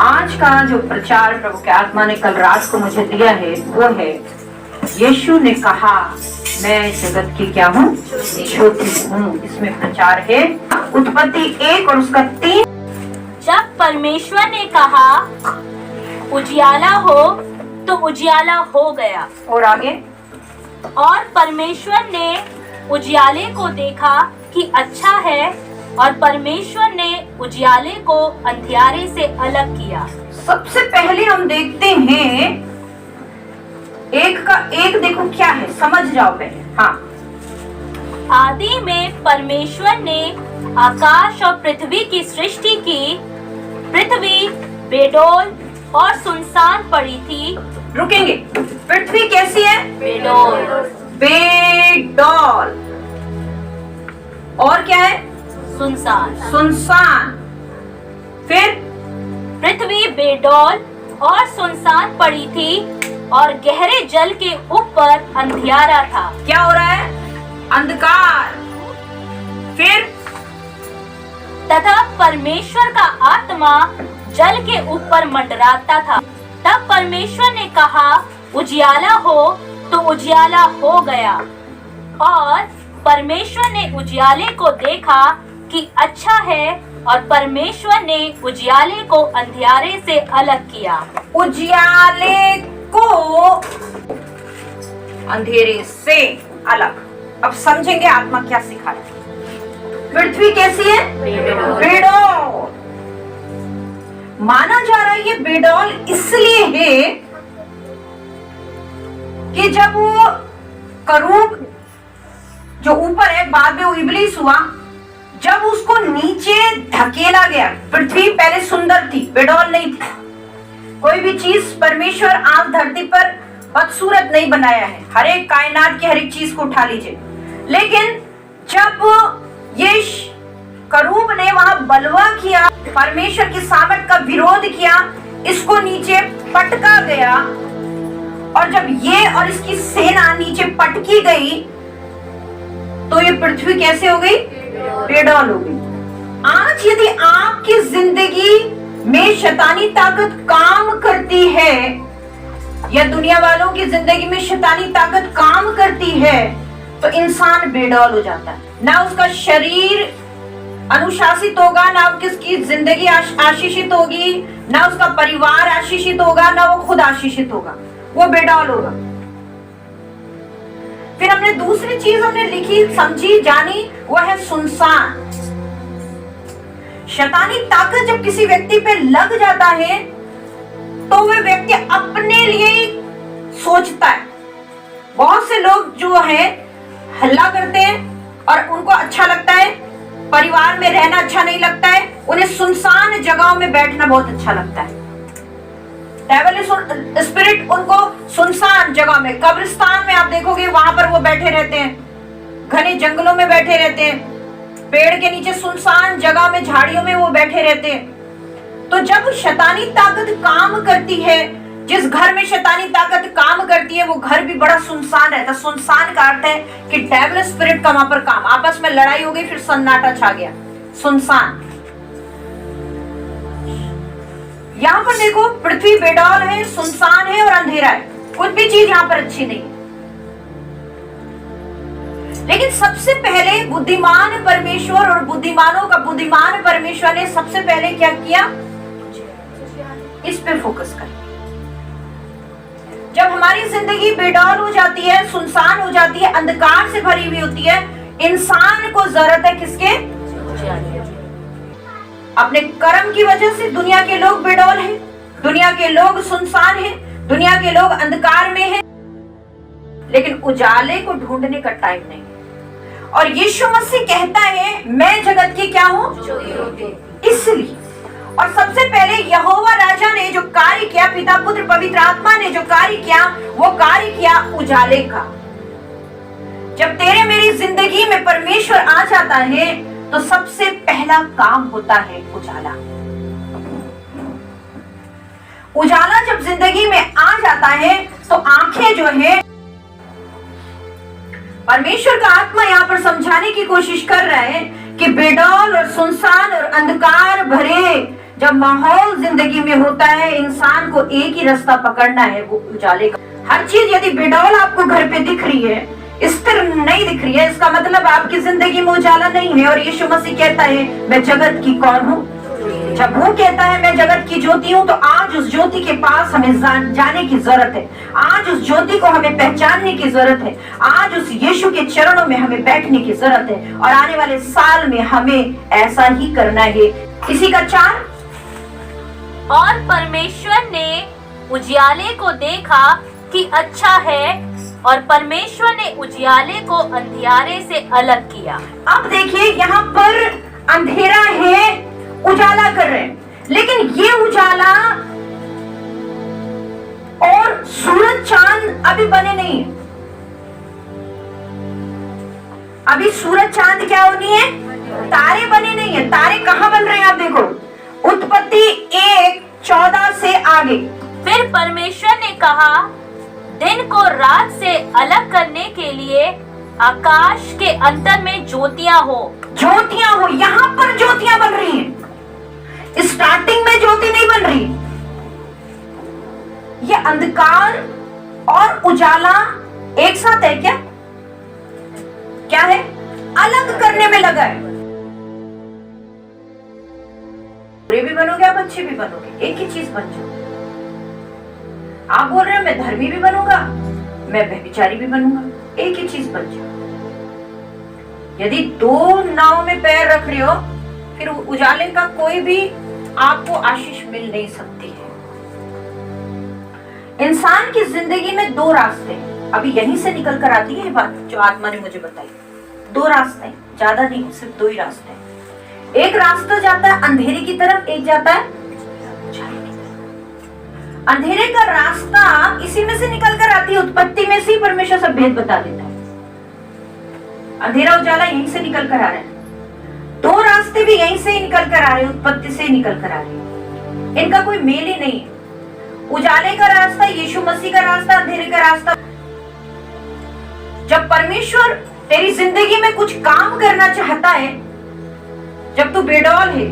आज का जो प्रचार प्रभु के आत्मा ने कल रात को मुझे दिया है वो है, यीशु ने कहा मैं जगत की क्या हूँ, ज्योति हूँ। इसमें प्रचार है उत्पत्ति 1 और उसका 3। जब परमेश्वर ने कहा उजियाला हो तो उजियाला हो गया। और आगे, और परमेश्वर ने उजियाले को देखा कि अच्छा है, और परमेश्वर ने उजियाले को अंधियारे से अलग किया। सबसे पहले हम देखते हैं एक का एक, देखो क्या है, समझ जाओ पहले। हाँ, आदि में परमेश्वर ने आकाश और पृथ्वी की सृष्टि की। पृथ्वी बेडौल और सुनसान पड़ी थी। रुकेंगे, पृथ्वी कैसी है? बेडौल। बेडौल। और क्या है? सुनसान। सुनसान। फिर पृथ्वी बेडौल और सुनसान पड़ी थी, और गहरे जल के ऊपर अंधियारा था। क्या हो रहा है? अंधकार। फिर तथा परमेश्वर का आत्मा जल के ऊपर मंडराता था। तब परमेश्वर ने कहा उजियाला हो तो उजियाला हो गया। और परमेश्वर ने उजियाले को देखा कि अच्छा है, और परमेश्वर ने उजियाले को अंधियारे से अलग किया। उजियाले को अंधेरे से अलग। अब समझेंगे आत्मा क्या सिखा है। पृथ्वी कैसी है? बेडौल। माना जा रहा है ये बेडौल इसलिए है कि जब वो करूब जो ऊपर है, बाद में वो इब्लीस हुआ, जब उसको नीचे धकेला गया। पृथ्वी पहले सुंदर थी, बेडौल नहीं थी। कोई भी चीज परमेश्वर आज धरती पर बदसूरत नहीं बनाया है। हर एक कायनात की हर एक चीज को उठा लीजिए, लेकिन जब ये करूब ने वहां बलवा किया, परमेश्वर की सामर्थ का विरोध किया, इसको नीचे पटका गया, और जब ये और इसकी सेना नीचे पटकी गई तो ये पृथ्वी कैसे हो गई? बेडौल हो गई। आज यदि आपकी जिंदगी में शैतानी ताकत काम करती है, या दुनिया वालों की जिंदगी में शैतानी ताकत काम करती है, तो इंसान बेडौल हो जाता है। ना उसका शरीर अनुशासित होगा, ना उसकी जिंदगी आशीषित होगी, ना उसका परिवार आशीषित होगा, ना वो खुद आशीषित होगा, वो बेडौल होगा। फिर हमने दूसरी चीज हमने लिखी, समझी, जानी, वो है सुनसान। शैतानी ताकत जब किसी व्यक्ति पे लग जाता है तो वह व्यक्ति अपने लिए सोचता है। बहुत से लोग जो है हल्ला करते हैं और उनको अच्छा लगता है, परिवार में रहना अच्छा नहीं लगता है, उन्हें सुनसान जगहों में बैठना बहुत अच्छा लगता है। डेविल स्पिरिट उनको सुनसान जगह में, कब्रिस्तान में आप देखोगे वहां पर वो बैठे रहते हैं, घने जंगलों में बैठे रहते हैं, पेड़ के नीचे सुनसान जगह में, झाड़ियों में वो बैठे रहते हैं। तो जब शैतानी ताकत काम करती है, जिस घर में शैतानी ताकत काम करती है, वो घर भी बड़ा सुनसान रहता है। सुनसान का अर्थ है कि डेविल स्पिरिट का वहां पर काम, आपस में लड़ाई हो गई, फिर सन्नाटा छा गया, सुनसान। यहाँ पर देखो पृथ्वी बेडौल है, सुनसान है और अंधेरा है, कुछ भी चीज यहाँ पर अच्छी नहीं। लेकिन सबसे पहले बुद्धिमान परमेश्वर और बुद्धिमानों का बुद्धिमान परमेश्वर ने सबसे पहले क्या किया? इस पे फोकस करें। जब हमारी जिंदगी बेडौल हो जाती है, सुनसान हो जाती है, अंधकार से भरी हुई होती है, इंसान को जरूरत है किसके? अपने कर्म की वजह से दुनिया के लोग बेडौल हैं, दुनिया के लोग सुनसान हैं, दुनिया के लोग अंधकार में हैं, लेकिन उजाले को ढूंढने का टाइम नहीं है। और यीशु मसीह कहता है मैं जगत की क्या हूं? इसलिए, और सबसे पहले यहोवा राजा ने जो कार्य किया, पिता पुत्र पवित्र आत्मा ने जो कार्य किया, वो कार्य किया उजाले का। जब तेरे मेरी जिंदगी में परमेश्वर आ जाता है तो सबसे पहला काम होता है उजाला। उजाला जब जिंदगी में आ जाता है तो आंखें जो है, परमेश्वर का आत्मा यहाँ पर समझाने की कोशिश कर रहा है कि बेडौल और सुनसान और अंधकार भरे जब माहौल जिंदगी में होता है, इंसान को एक ही रास्ता पकड़ना है, वो उजाले का। हर चीज यदि बेडौल आपको घर पे दिख रही है, स्थिर नहीं दिख रही है, इसका मतलब आपकी जिंदगी में उजाला नहीं है। और यीशु मसीह कहता है मैं जगत की कौन हूँ। जब वो कहता है मैं जगत की ज्योति हूँ, तो आज उस ज्योति के पास हमें जाने की जरूरत है। आज उस ज्योति को हमें पहचानने की जरूरत है। आज उस यीशु के चरणों में हमें बैठने की जरूरत है। और आने वाले साल में हमें ऐसा ही करना है। इसी का 4। और परमेश्वर ने उजियाले को देखा कि अच्छा है, और परमेश्वर ने उजियाले को अंधियारे से अलग किया। अब देखिए, यहाँ पर अंधेरा है, उजाला कर रहे हैं, लेकिन ये उजाला और सूरज चांद अभी बने नहीं है। अभी सूरज चांद क्या होनी है? तारे बने नहीं है। तारे कहाँ बन रहे हैं? आप देखो, उत्पत्ति 1:14 से आगे। फिर परमेश्वर ने कहा, दिन को रात से अलग करने के लिए आकाश के अंतर में ज्योतियां हो। ज्योतियां हो, यहां पर ज्योतियां बन रही हैं। स्टार्टिंग में ज्योति नहीं बन रही। ये अंधकार और उजाला एक साथ है क्या? क्या है? अलग करने में लगा है। बुरे भी बनोगे आप, अच्छे भी बनोगे, एक ही चीज बन जाओ। आप बोल रहे हैं मैं धर्मी भी बनूंगा, मैं व्यभिचारी भी बनूंगा, एक ही चीज बन जाओ। यदि 2 नाव में पैर रख रहे हो, फिर उजाले का कोई भी आपको आशीष मिल नहीं सकती है। इंसान की जिंदगी में 2 रास्ते हैं। अभी यहीं से निकल कर आती है ये बात जो आत्मा ने मुझे बताई। 2 रास्ते हैं, ज्यादा नहीं, सिर्फ 2 ही रास्ते हैं। एक रास्ता जाता है अंधेरे की तरफ, एक जाता है उजाले की तरफ। अंधेरे का रास्ता इसी में से निकल कर आती है। उत्पत्ति में से परमेश्वर सब भेद बता देता है। अंधेरा उजाला यहीं से निकल कर आ रहा है। 2 रास्ते भी यहीं से ही निकल कर आ रहे हैं, उत्पत्ति से ही निकल कर आ रहे हैं। इनका कोई मेल ही नहीं है। उजाले का रास्ता, यीशु मसीह का रास्ता, अंधेरे का रास्ता। जब परमेश्वर तेरी जिंदगी में कुछ काम करना चाहता है, जब तू बेडौल है,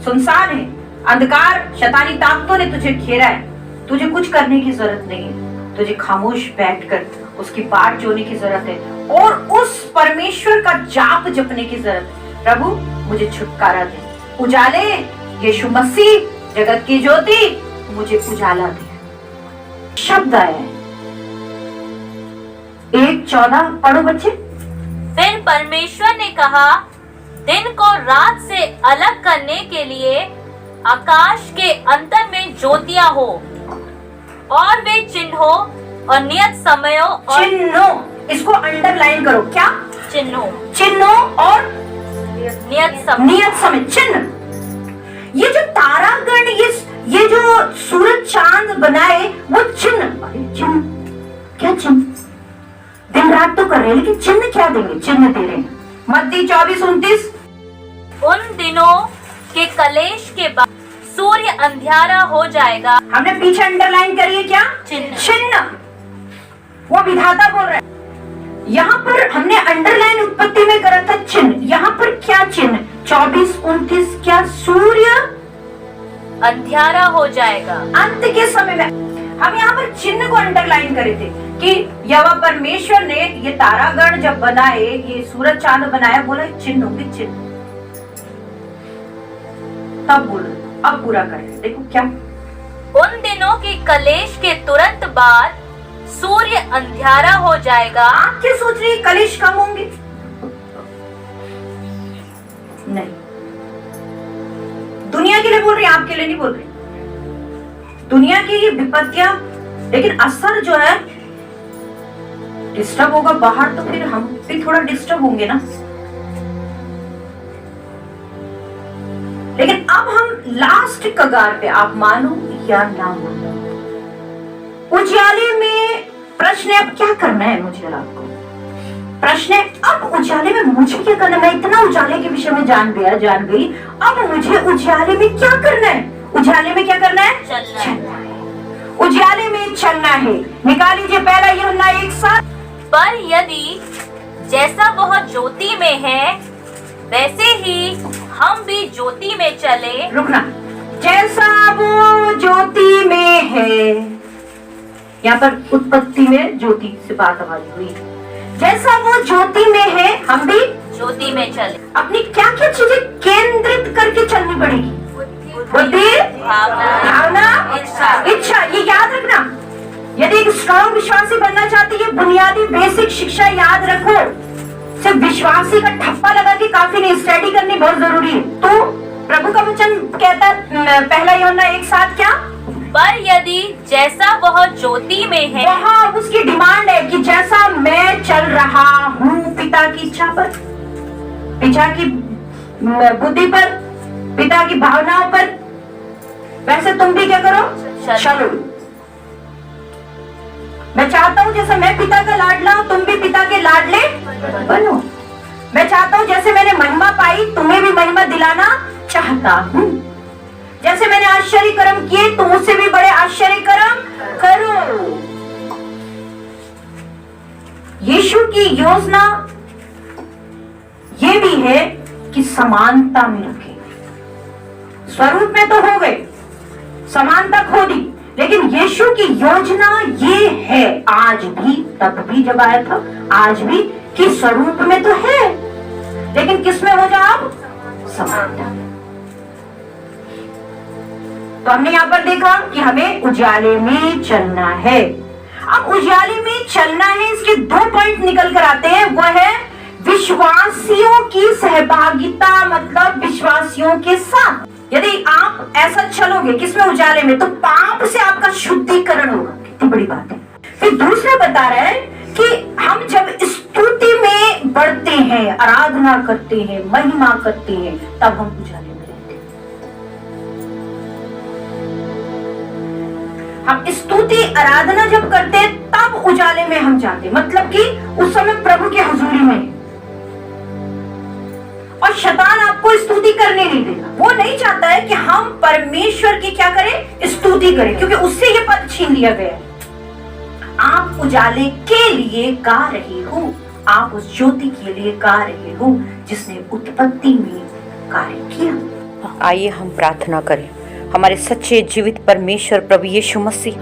सुनसान है, अंधकार शैतानी ताकतों ने तुझे घेरा है, तुझे कुछ करने की जरूरत नहीं है। तुझे खामोश बैठकर उसकी बाट जोड़ने की जरूरत है और उस परमेश्वर का जाप जपने की जरूरत है। प्रभु मुझे छुटकारा दे। उजाले, यीशु मसीह जगत की ज्योति, मुझे उजाला दे। शब्द आया है 1:14 पढ़ो बच्चे। फिर परमेश्वर ने कहा, दिन को रात से अलग करने के लिए आकाश के अंतर में ज्योतियां हो, और वे चिन्हों और नियत समयों और चिन्हों, इसको अंडरलाइन करो। क्या? चिन्हों और नियत समय। चिन्ह, ये जो तारागण, ये जो सूरज चांद बनाए, वो चिन्ह। अरे चिन्ह, क्या चिन्ह? दिन रात तो कर रहे हैं, लेकिन चिन्ह क्या देंगे? चिन्ह दे रहे हैं। मत्ती 24:29। उन दिनों के कलेश के बाद सूर्य अंधियारा हो जाएगा। हमने पीछे अंडरलाइन करी है क्या? चिन्ह। वो विधाता बोल रहा है। यहाँ पर हमने अंडरलाइन उत्पत्ति में करा था चिन्ह। यहाँ पर क्या चिन्ह? 24:29 क्या? सूर्य अंधियारा हो जाएगा। अंत के समय में हम यहाँ पर चिन्ह को अंडरलाइन करे थे कि यहोवा परमेश्वर ने ये तारागण जब बनाए, ये सूरज चांद बनाया, बोला चिन्ह होंगे, चिन्ह। तब बोलो, अब पूरा करें। देखो क्या? उन दिनों की कलेश के तुरंत बाद सूर्य अंधियारा हो जाएगा। आप क्या सोच रही? कलेश कम होंगे? नहीं, दुनिया के लिए बोल रही, आपके लिए नहीं बोल रही। दुनिया की ये विपत्तियां, लेकिन असर जो है डिस्टर्ब होगा बाहर, तो फिर हम भी थोड़ा डिस्टर्ब होंगे ना। लेकिन अब हम लास्ट कगार पे, आप मानो या ना मानो। उजाले में प्रश्न है, अब क्या करना है मुझे और आपको? प्रश्न है, अब उजाले में मुझे क्या करना है? मैं इतना उजाले के विषय में जान गई, अब मुझे उजाले में क्या करना है? उजाले में क्या करना है? चलना है। उजाले में चलना है। निकाल लीजिए पहला यूहन्ना 1:7। पर यदि जैसा वह ज्योति में है, वैसे ही हम भी ज्योति में चले। रुकना, जैसा वो ज्योति में है, यहाँ पर उत्पत्ति में ज्योति से बात हमारी हुई, जैसा वो ज्योति में है हम भी ज्योति में चले। अपनी क्या क्या चीजें केंद्रित करके चलनी पड़ेगी? बुद्धि, भावना, इच्छा। ये याद रखना। यदि एक स्ट्रॉन्ग विश्वासी बनना चाहती है, बुनियादी बेसिक शिक्षा याद रखो। सिर्फ विश्वासी का ठप्पा लगा के काफी नहीं, स्टडी करनी बहुत जरूरी है। तो प्रभु का वचन कहता है, पहला यूहन्ना 1:7 क्या? पर यदि जैसा वह ज्योति में है, वहाँ उसकी डिमांड है कि जैसा मैं चल रहा हूँ पिता की इच्छा पर, पिता की बुद्धि पर, पिता की भावनाओं पर, वैसे तुम भी क्या करो? चलो। मैं चाहता हूँ जैसे मैं पिता का लाडला हूँ, तुम भी पिता के लाडले बनो। मैं चाहता हूँ जैसे मैंने महिमा पाई, तुम्हें भी महिमा दिलाना चाहता हूँ। जैसे मैंने आश्चर्य कर्म किए, तुम उससे भी बड़े आश्चर्य कर्म करो। यीशु की योजना ये भी है कि समानता में रखें। स्वरूप में तो हो गए, समानता खो दी, लेकिन यीशु की योजना ये है, आज भी, तब भी जब आया था, आज भी, कि स्वरूप में तो है, लेकिन किस में हो जाओ? समानता। तो हमने यहाँ पर देखा कि हमें उजाले में चलना है। अब उजाले में चलना है, इसके 2 पॉइंट निकल कर आते हैं। वह है विश्वासियों की सहभागिता, मतलब विश्वासियों के साथ। यदि आप ऐसा चलोगे किसमें? उजाले में, तो पाप से आपका शुद्धिकरण होगा। कितनी बड़ी बात है। फिर दूसरा बता रहा है कि हम जब स्तुति में बढ़ते हैं, आराधना करते हैं, महिमा करते हैं, तब हम उजाले में रहते हैं। हम स्तुति आराधना जब करते हैं तब उजाले में हम जाते हैं, मतलब कि उस समय प्रभु की हुजूरी में। और शैतान आपको स्तुति करने नहीं देगा। वो नहीं चाहता है कि हम परमेश्वर की क्या करें? स्तुति करें, क्योंकि उससे ये पद छीन लिया गया है। आप उजाले के लिए गा रहे हो, आप उस ज्योति के लिए गा रहे हो जिसने उत्पत्ति में कार्य किया। आइए हम प्रार्थना करें। हमारे सच्चे जीवित परमेश्वर प्रभु यीशु मसीह,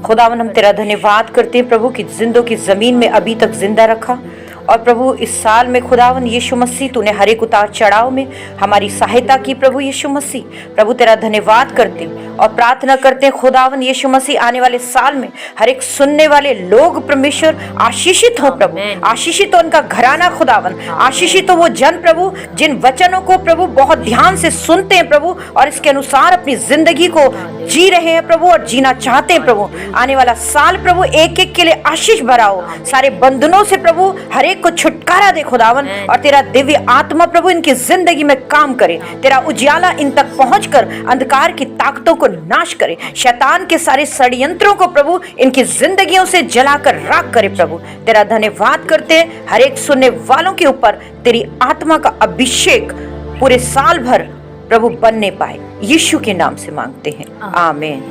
खुदावन हम तेरा धन्यवाद करते हैं प्रभु की जिंदों की जमीन में अभी तक जिंदा रखा। और प्रभु इस साल में खुदावन यीशु मसीह तूने हर एक उतार चढ़ाव में हमारी सहायता की प्रभु यीशु मसीह। प्रभु तेरा धन्यवाद करते और प्रार्थना करते हैं खुदावन यीशु मसीह आने वाले साल में हर एक सुनने वाले लोग परमेश्वर आशीषित हो प्रभु, आशीषित हो उनका घराना खुदावन, आशीषित हो वो जन प्रभु जिन वचनों को प्रभु बहुत ध्यान से सुनते हैं प्रभु और इसके अनुसार अपनी जिंदगी को जी रहे हैं प्रभु और जीना चाहते हैं प्रभु। आने वाला साल प्रभु एक एक के लिए आशीष भरा हो, सारे बंधनों से प्रभु हर एक को छुटकारा दे खुदावन, और तेरा दिव्य आत्मा प्रभु इनकी जिंदगी में काम करे। तेरा उजियाला इन तक पहुंचकर अंधकार की ताकतों को नाश करे, शैतान के सारे षड्यंत्रों को प्रभु इनकी जिंदगियों से जलाकर राख करे प्रभु। तेरा धन्यवाद करते हैं हर एक सुनने वालों के ऊपर तेरी आत्मा का अभिषेक पूरे साल भर प्रभु बनने पाए। यीशु के नाम से मांगते हैं, आमीन।